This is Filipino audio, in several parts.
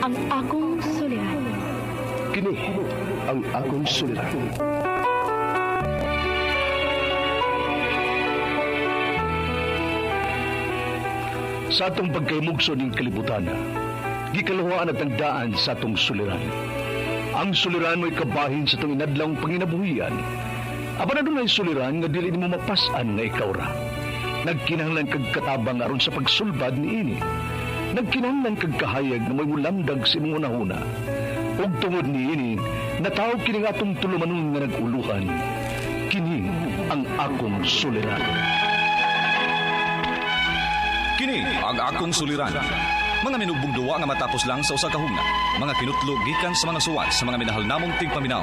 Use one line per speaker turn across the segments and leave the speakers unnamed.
ang akong suliran.
Kini ang akong suliran. Sa atong pagkaymugso ning kalibutan, gikaluhaan at tagdaan sa atong suliran. Ang suliran mo'y kabahin sa itong inadlang panginabuhian. Aba na doon ay suliran nga dili mo mapasan nga ikaw ra. Nagkinahanglan kag katabang aron sa pagsulbad ni ini. Nagkinahanglan kag kahayag na may mulamdag sa imong unahuna. Ug tungod ni ini, natawag kini nga atong tulumanon nga naguluhan. Kini ang akong suliran.
Kini ang akong suliran. Mga minubong duwa nga matapos lang sa usa ka hugna. Mga kinutlog gikan sa mga suwat sa mga minahal namong tigpaminaw.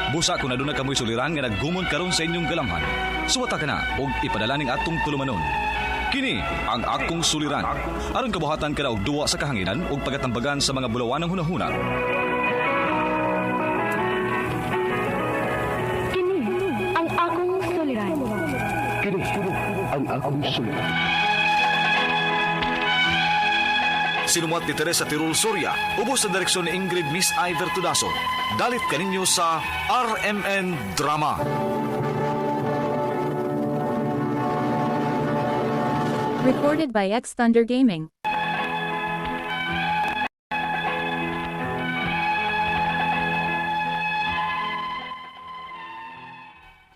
Busa kung naduna kamoy suliran nga naggumon karon sa inyong galamhan. Suwata ka na og ipadala ning atong tulumanon. Kini ang akong suliran. Aron kabuhatan ka na og duwa sa kahanginan ug pagatambagan sa mga bulawan ng hunahuna.
Kini ang akong suliran.
Kini ang akong suliran.
Sinumat ni Teresa Tirul Soria, ubos sa direksyon ni Ingrid Miss Iver Tudaso. Dalit kaninyo sa RMN Drama.
Recorded by X Thunder Gaming.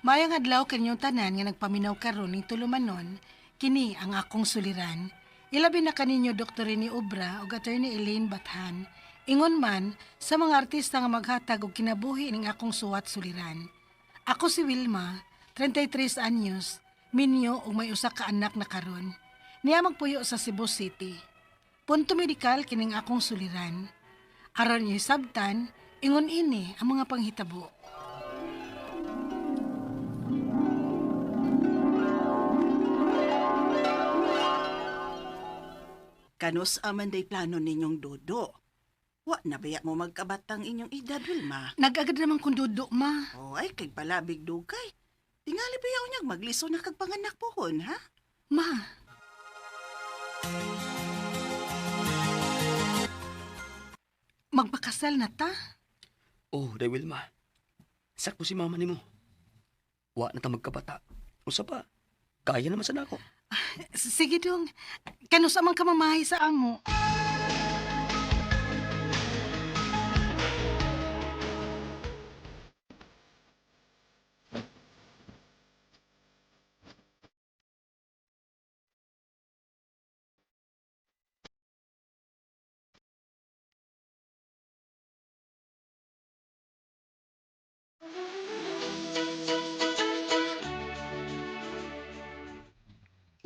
Mayang adlaw kanyang tanan nga nagpaminaw karon ning tulumanon, kini ang akong suliran. Ilabi na kaninyo Dr. Rene Obra ug Attorney Elaine Bathan, ingon man sa mga artista nga maghatag og kinabuhi ning akong suwat suliran. Ako si Wilma, 33 anyos, minyo ug may usa ka anak na karon. Niya magpuyo sa Cebu City. Punto medikal kining akong suliran. Aron niyo sabtan, ingon ini ang mga panghitabo.
Kanus aman day plano ninyong dudo. Wa na baya mo magkabatang inyong edad, Wilma?
Nag-agad naman kung dudo, ma.
O ay, kay palabig dugay. Tingali ba yaw niyang magliso na kagpanganak pohon, ha?
Ma, magpakasal na ta?
Oh, day Wilma. Sakto si mama nimo. Wa na ta magkabata. Usa pa. Kaya naman sa nako.
Sige dong, kanus amang kamamahay sa amo.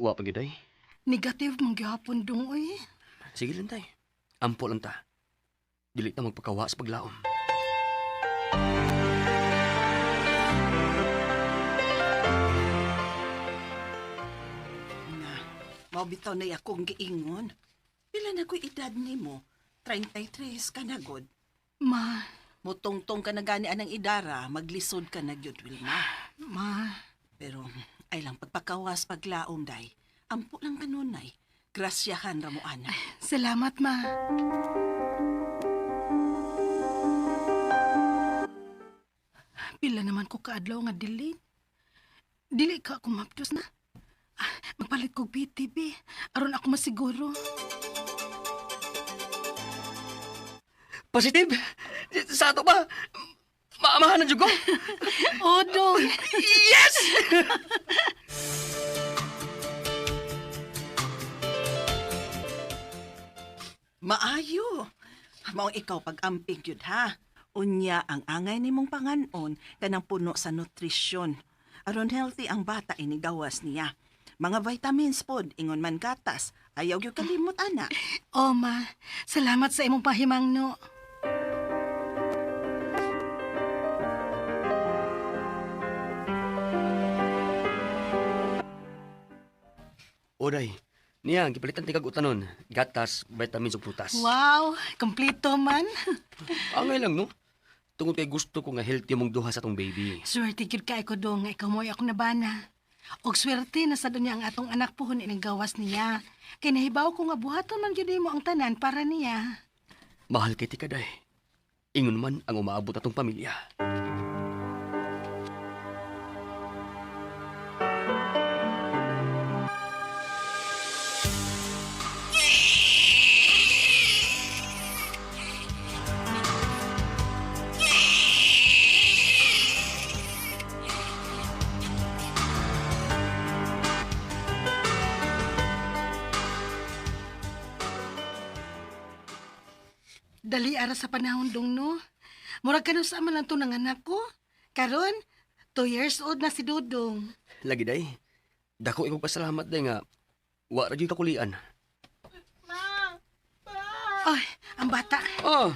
Wa pa giday.
Negative mong gihapon dong, uy.
Sige lang tay. Ampo lang ta. Dili ta magpakawa sa paglaom.
Na, mabitaw na akong giingon. Pila na ko'y edad nimo? 33 ka na, god.
Ma,
Mutongtong ka na gani anang idara, maglisod ka na gyud, Wilma.
ma,
Pero ay lang pagpakawas paglaom, day. Ampo lang kanunay. Grasyahan ra mo, ana.
salamat, ma. Pila naman ko kaadlaw nga dili. Dili ka ako mapdos na. Magpalit kog PTB, aron ako masiguro.
Positive? Sa ato ba? Maamahan na jud ko.
O, dong.
Yes!
Maayo. Mao ikaw pag-amping yun, ha? Unya ang angay nimong panganon kanang puno sa nutrisyon. Aron healthy ang bata inigawas niya. Mga vitamins pod, ingon man gatas. Ayaw gyud kalimot, ana.
O, ma, salamat sa imong pahimangno.
Oday. Niya, gipalitan ti kag utanon. Gatas, vitamins ug prutas.
Wow, kompleto man.
Angay lang, no? Tungod kay gusto ko nga healthy mong duha sa tong baby.
Swerte gyud kay ko dong nga ikaw mo'y ako nabana. Og swerte na sa dunya ang atong anak pohon ining gawas niya. Kay nahibaw ko nga buhaton man gyud mo ang tanan para niya.
Mahal kay tikaday. Ingon man ang umaabot atong pamilya.
Dali ara sa panahon dong no. Murag ka sa man lang to ng anak ko. Karon, 2 years old na si Dudong.
Lagi day. Dako ikong pasalamat day nga. Wa ra gyud kakulian.
Ay, ang bata.
Oh,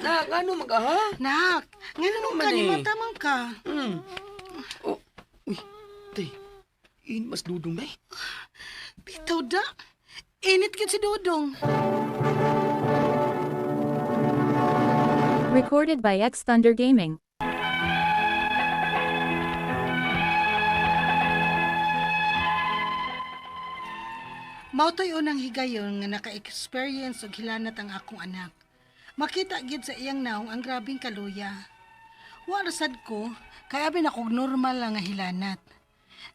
ano magaha?
Nak, nga naman
man
ka,
eh.
limatamang ka.
Oh, uy, day. Mas dudong day.
Bitaw da. Init yun si Dudong.
Recorded by X Thunder Gaming.
Mautoy unang higayon nga naka-experience og hilanat ang akong anak. Makita gid sa iyang naong ang grabing kaluya. Wa rasad ko, kaya bin ako normal lang nga hilanat.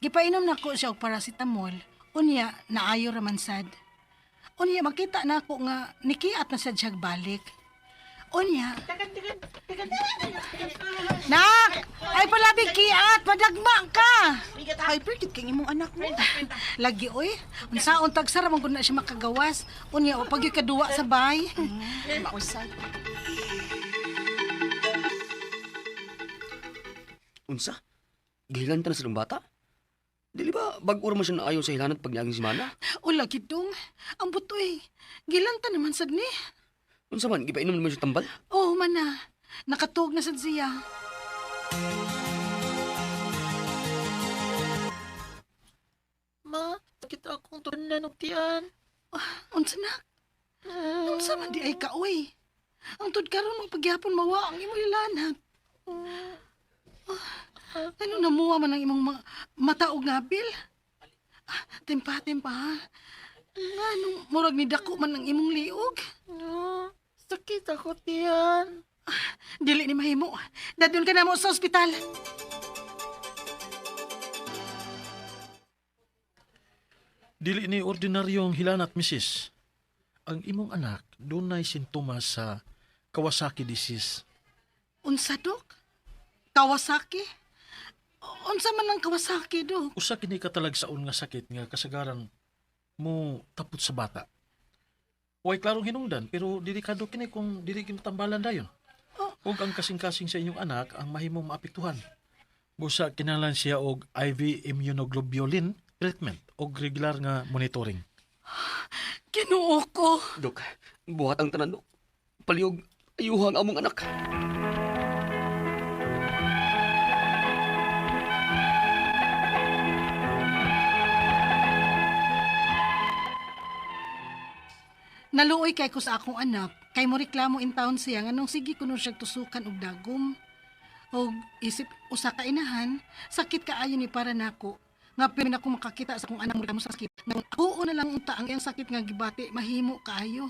Gipainom nako siya og paracetamol, unya naayo raman sad. Unya makita nako nga nikiat na siya diyag balik. Unya. Nak! Ay palabing kiat! Padagma ka!
Hyper kit kay imong anak mo.
Lagi oy, unsaon tagsara man gud na siya makagawas. Unya o pag kaduwa sa bay.
Mausay.
Unsa? Gihilan ta na silang bata? Dili ba bag-ura man siya naayo sa hilanat pag niaging simana?
Ula gidong, ang butoy. Gilanta naman sad ni.
Unsa man, gipainom naman siya tambal?
Oh, mana. Nakatug na sad siya.
Ma, sakit akong tunan og tiyan.
Unsa na? Unsa man di ay ka, uy. Ang tud karon magpagyapon mawa ang imong ilanat. Ano namuha man ang imong mata og ngabil? Tempa ha. Nganong murag ni dako man ang imong liog?
Sakit ako tiyan.
Dili ni mahimo. Dadun ka na mo sa ospital.
Dili ni ordinaryong hilanat, misis. Ang imong anak dunay sintomas sa Kawasaki disease.
Unsa, Dok? Kawasaki? Unsa man ang Kawasaki, Dok?
Usa kini katalagsaon nga sakit nga kasagaran mo tapot sa bata. Way klarong hinungdan pero delikado kini kung dili gitambalan dayon. Ug ang kasing-kasing sa inyong anak ang mahimong maapektuhan. Busa kinahanglan siya og IV immunoglobulin treatment og regular nga monitoring.
Kinuo ko.
Dok, buhat ang tanan, Dok. Palihog, ayuhang among anak.
Naluoy kay ko sa akong anak, kay mo reklamo in town siya nganong sige kuno siya tusukan og dagom. Og isip usa ka inahan, sakit kaayo ni para nako. Nga pwede ako makakita sa akong anak mo sa sakit. Ako na lang unta ang iyang sakit nga gibati mahimo kaayo.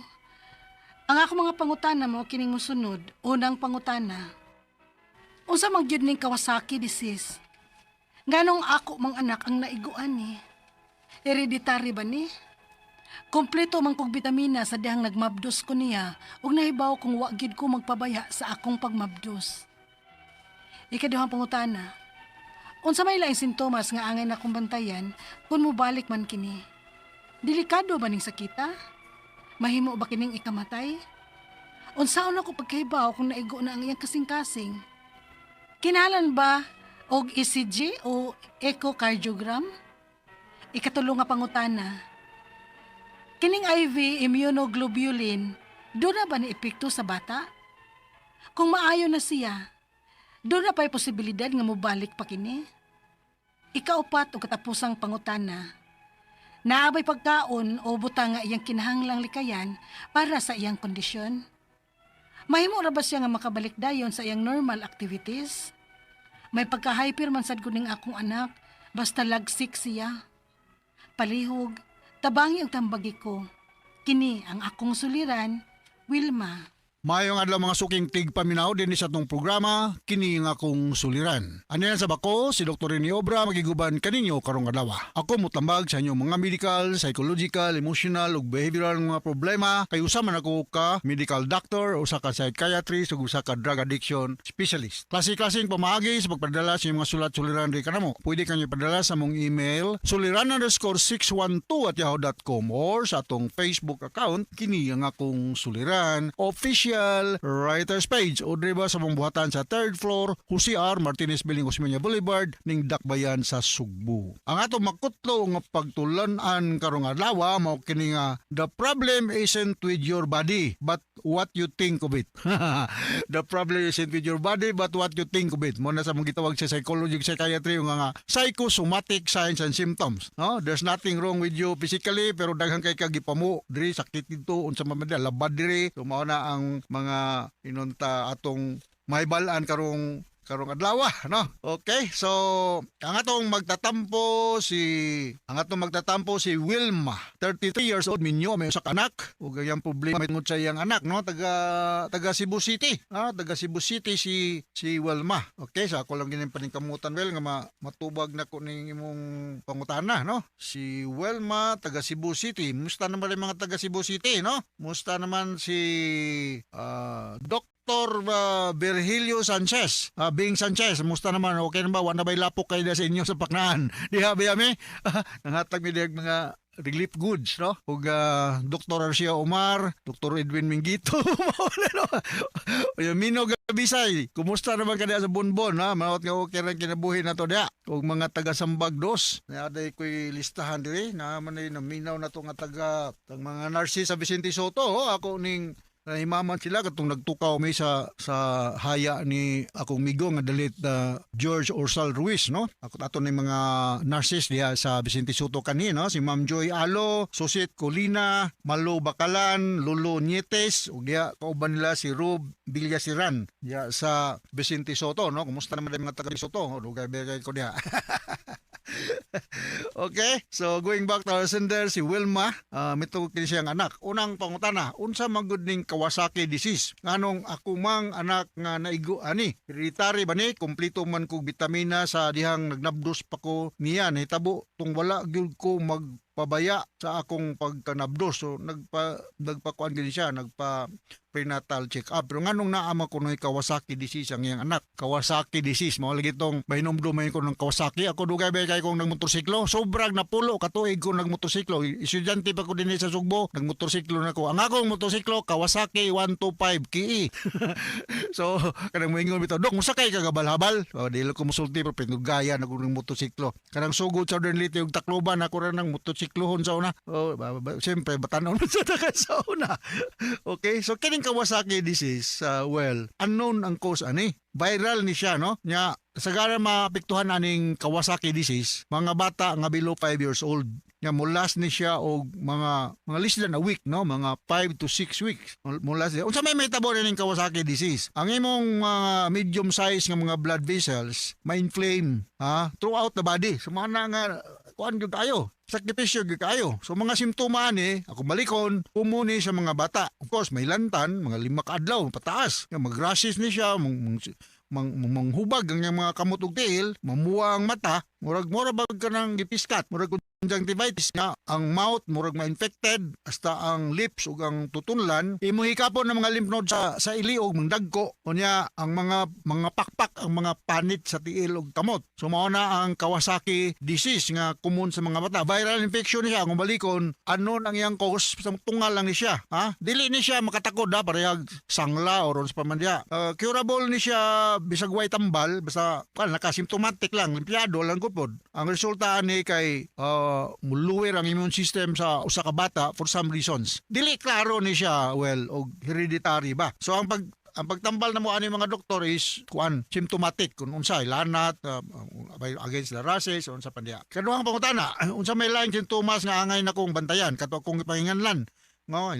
Ang ako mga pangutana mo kining mosunod. Unang pangutana. Unsa man gyud ning Kawasaki disease? Nganong ako mang anak ang naiguan ni? Hereditary ba ni? Kompleto man kog bitamina sa dihang nagmabdos ko niya ug nahibaw kung wa gid ko magpabaya sa akong pagmabdos. Ikaduhang pangutana. Unsa may laing sintomas nga angay na kong bantayan kung mobalik man kini? Delikado ba ning sakita? Mahimo ba kining ikamatay? Unsaon ako pagkahibaw kung naigo na ang iyang kasing-kasing? Kinahanglan ba og ECG o echocardiogram? Ikatulo nga pangutana. Kining IV immunoglobulin, doon na ba ni epekto sa bata? Kung maayo na siya, doon na pa'y posibilidad nga mobalik pa kini? Ikaupat o katapusang pangutana. Naabay pagkaon o butang nga iyang kinahanglang likayan para sa iyang kondisyon? Mahimo ra ba siya nga makabalik dayon sa iyang normal activities? May pagka-hyper man sad kuning akong anak, basta lagsik siya. Palihog, tabangi ang tambagi ko. Kini ang akong suliran, Wilma.
Mayong adlaw mga suking tigpaminaw din sa tong programa kini nga akong suliran. Aniyan sa bako si Dr. Rene Obra magiguban kaninyo karong adlaw. Ako mutambag sa inyong mga medical, psychological, emotional ug behavioral nga problema kay usa man ako ka medical doctor, usa ka psychiatrist ug usa ka drug addiction specialist. Klase-klaseng pamaagi sa pagpadala sa inyong mga sulat-suliran di kanamo. Pwede kanyo padala sa mong email suliran_612@yahoo.com or sa atong Facebook account kini nga akong suliran official writers page o driba sa pambuhatan sa 3rd floor Jose R. Martinez Building, Osmeña Boulevard ning Dakbayan sa Sugbo. Ang ato makutlo nga pagtulanan karong adlaw mao kini nga the problem isn't with your body but what you think of it. The problem isn't with your body but what you think of it. Mo na sa mong gitawag sa psychology ug psychiatry nga psychosomatic signs and symptoms. No, there's nothing wrong with you physically pero daghan kay kagipamo diri sakit dito unsa man madala labad diri. So mao na ang mga inunta atong mahibalaan karong adlaw, no? Okay, so ang atong magtatampo si Wilma, 33 years old, minyo may usa ka anak ug ang problema tungod sa iyang anak, no? Taga Cebu City, taga Cebu City si Wilma. Okay, so ako lang ginin paningkamutan nga matubag na ko ning imong pangutana, no? Si Wilma taga Cebu City. Musta naman ang mga taga Cebu City, no? Musta naman si Dr. Virgilio Sanchez, Bing Sanchez, musta naman? Okay na ba? Wala na ba'y lapok kayo sa inyo sa paknaan? Di ha, bayami? Nangatag mi mga relief goods, no? Ug Dr. Arcia Omar, Dr. Edwin Mingito, Mino Gabisay, kumusta naman ka sa Bonbon, ha? Manawat nga okay rin kinabuhi na to dia. Ug mga taga-Sambag dos, naday ko'y listahan diri, na manay naminaw na to nga mga nurses sa Vicente Soto, ako ning nahimaman sila katong nagtukaw may sa haya ni akong migo nga dalit George Orsal Ruiz, no? Ako ato ni mga nurses diha sa Vicente Soto kanhi, no? Si Ma'am Joy Alo, Susit Colina, Malo Bakalan, Lolo Nietes ug diha kauban nila si Rob Villasiran diha sa Vicente Soto, no? Kumusta naman ang mga taga Soto? Dugay ko diha. Okay, so going back to our sender, si Wilma, mito kini siyang anak. Unang pangutana, unsa man gud ning Kawasaki disease? Nganong ako mang anak nga naigo ani? Hereditary ba ni? Kompleto man kog bitamina sa dihang nagnabdos pa ko niya. Nahitabo tung wala gyud ko magpabaya sa akong pagkanabdos. So nagpakuan gid siya, prenatal check-up. Pero nganong naama ko ng Kawasaki disease ang iyang anak? Kawasaki disease. Mga lagi itong mahinomdumayin ko ng Kawasaki. Ako dugay kay kong nagmotorsiklo. Sobrang napulo katuig ko nagmotorsiklo. Estudyante pa ko din sa Sugbo. Nagmotorsiklo na ko. Ang akong motorsiklo, Kawasaki 125 KE. So, kanang moingon bitaw, Dok, musakay ka gabal-habal? Dili ko musulti pero pinugaya na ko ng motorsiklo. Kanang sugod sa Southern Leyte yung Tacloban, ako rin ng motorsiklohon sa una. Siyempre, batanon sa una. Okay, so kining Kawasaki disease, unknown ang cause ani. Viral ni siya, no? Nya sagara maapektuhan aning Kawasaki disease, mga bata nga below 5 years old. Nya mulas ni siya og mga less than a week, no? Mga 5 to 6 weeks. Mulas niya. Unsa may mahitabo ning Kawasaki disease? Ang imong mga medium size nga mga blood vessels ma-inflame, throughout the body. So mga nga kuan gyud tayo. Sakripisyo gyud kayo. So mga simptoma ni, ako balikon, umuni sa mga bata. Of course, may lantan, mga 5 ka adlaw pataas. Mag-rashes ni siya, manghubag ang mga kamot ug tiil, mamuwa ang mata, murag bag ka ng gipiskat, murag conjunctivitis nga ang mouth murag ma-infected hasta ang lips ug ang tutunlan imo hikapon ng mga lymph node sa iliog mangdagko unya ang mga pakpak ang mga panit sa tiil ug kamot. So mao na ang Kawasaki disease nga common sa mga bata. Viral infection niya kung balikon anon ang iyang cause sa tungal lang ni siya, dili ni siya makatakod parehag sangla or sa pamandiya. Curable ni siya bisag way tambal basta nakasymptomatic lang limpyado lang gud pod. Ang resulta ani kay muluwer ang immune system sa usa ka bata for some reasons. Dili klaro ni siya og hereditary ba. So ang pagtambal na mo ani mga doktor is symptomatic kung unsay lanat against the rashes unsa pa diya. Kaduhang pangutana, unsa may laing sintomas nga angay na kong bantayan kato akong ipahinganlan? No,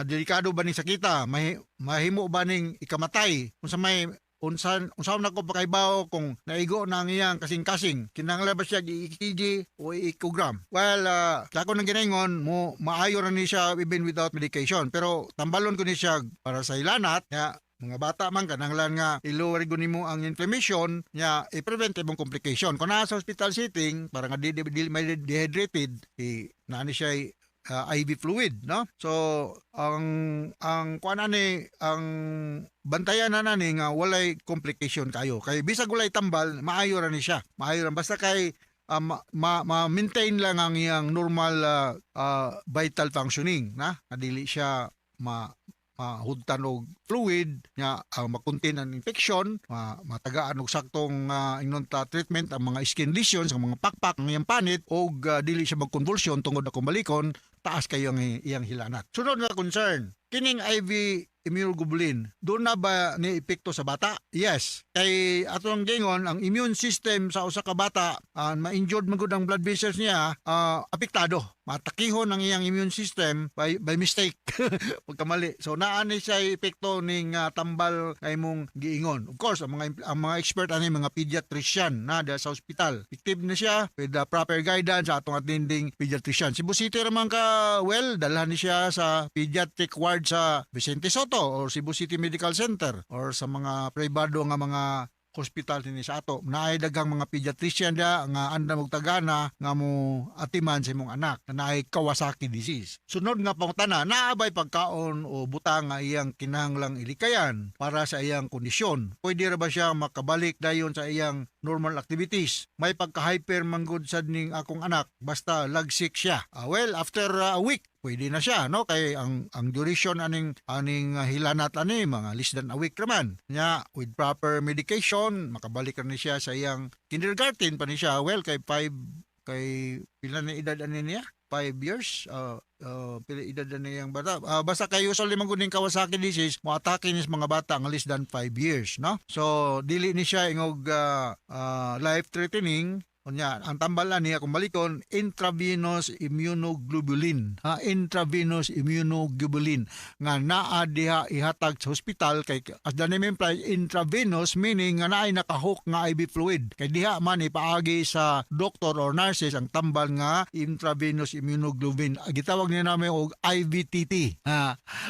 delikado ba ning sakita? Mahimo ba ning ikamatay? Unsa may unsa na ko pakaibaw kung naigo na ang iyang kasing-kasing kinahanglan ba siya i-EKG o i-echogram. Well, ako nang ginaingon mo maayo ra ni siya even without medication, pero tambalon ko ni siya para sa ilanat nga mga bata man kananglan nga i-lower gud nimo ang inflammation nya i-prevent imong complication. Kung naa sa hospital setting para nga di may dehydrated naani siya IV fluid, no? So ang kuan ani ang bantayan na nani nga walay complication kayo. Kay bisag walay tambal maayo ra ni siya. Maayo ra basta kay ma-maintain lang ang iyang normal vital functioning na dili siya mahudtan og fluid nga makontain ang infection, matagaan og saktong ingnon ta treatment ang mga skin lesions, ang mga pakpak ng iyang panit og dili siya magkonvulsyon tungod akong balikon, taas kayo ang iyang hilanat. Sunod nga concern, kining IV immunoglobulin, doon na ba ni epekto sa bata? Yes. Kay atong gingon, ang immune system sa usa ka bata, ma-injured man gud ang blood vessels niya, apektado. Matakihon ang iyang immune system by mistake. Pagkamali. So naani siya epekto ning tambal kay mong giingon. Of course, ang mga expert ani mga pediatrician na sa hospital. Effective na siya with the proper guidance sa atong attending pediatrician. Si Busiti raman ka dalhan ni siya sa pediatric ward sa Vicente Soto or Cebu City Medical Center or sa mga privado nga mga hospital din sa ato. Naay daghang mga pediatrician da nga anda og tagana nga mo atiman sa imong anak na naay Kawasaki disease. Sunod nga pangutana, naabay pagkaon o butang nga iyang kinahanglang ilikayan para sa iyang kondisyon. Pwede ra ba siya makabalik dayon sa iyang normal activities? May pagka-hyper manggod sad ning akong anak basta lagsik siya. Well, after a week pwede na siya, no? Kay ang duration aning hilanat ani mga less than a week raman. Nya with proper medication makabalik na siya sa iyang kindergarten pa ni siya. Well, kay pila na edad ani niya? 5 years. Pila edad na niyang bata. Basta kay usually man gud ning Kawasaki disease, mo atake ni mga bata ang less than 5 years, no? So dili ni siya ingog life threatening. Unya, ang tambalan niya kung balikon, intravenous immunoglobulin. Intravenous immunoglobulin. Nga naa diha ihatag sa hospital kay as the name implies, intravenous meaning nga naay nakahook nga IV fluid. Kay diha man ipaagi sa doctor or nurses ang tambal nga intravenous immunoglobulin. Gitawag niya namin og IVTT.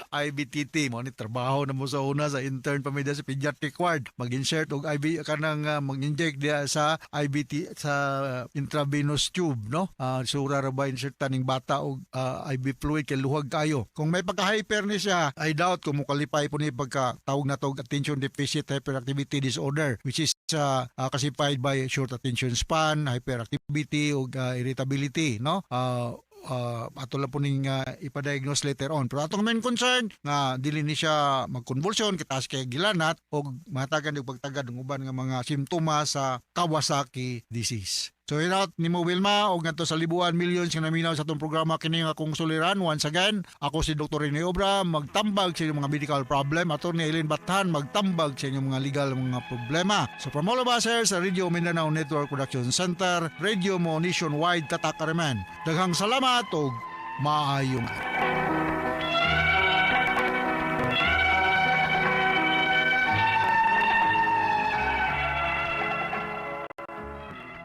IVTT mo ni trabaho na mo sa una sa intern pamilya sa pediatric ward. Mag-insert og IV kanang mag-inject diha sa IVT sa intravenous tube, no? Sura ra ba insertan ning bata og IV fluid kay luhag kayo. Kung may pagka-hyper ni siya, I doubt kung mukalipay po ni pagka tawag na tog attention deficit hyperactivity disorder, which is classified by short attention span, hyperactivity ug irritability, no? Ato lang po ning ipadiagnose later on. Pero atong main concern nga dili ni siya magkonvulsyon, kitaas kay gilanat o matagan og pagtagad ng uban nga mga simptomas sa Kawasaki disease. So out ni mo Wilma og ngadto sa libuan millions nga naminaw sa atong programa kini nga akong suliran. Once again, ako si Dr. Rene Obra, magtambag sa inyong mga medical problem. Ato ni Eileen Bathan, magtambag sa inyong mga legal mga problema. So from all of us here sa Radio Mindanao Network Production Center, Radio mo nationwide Tatak Ariman. Daghang salamat og maayong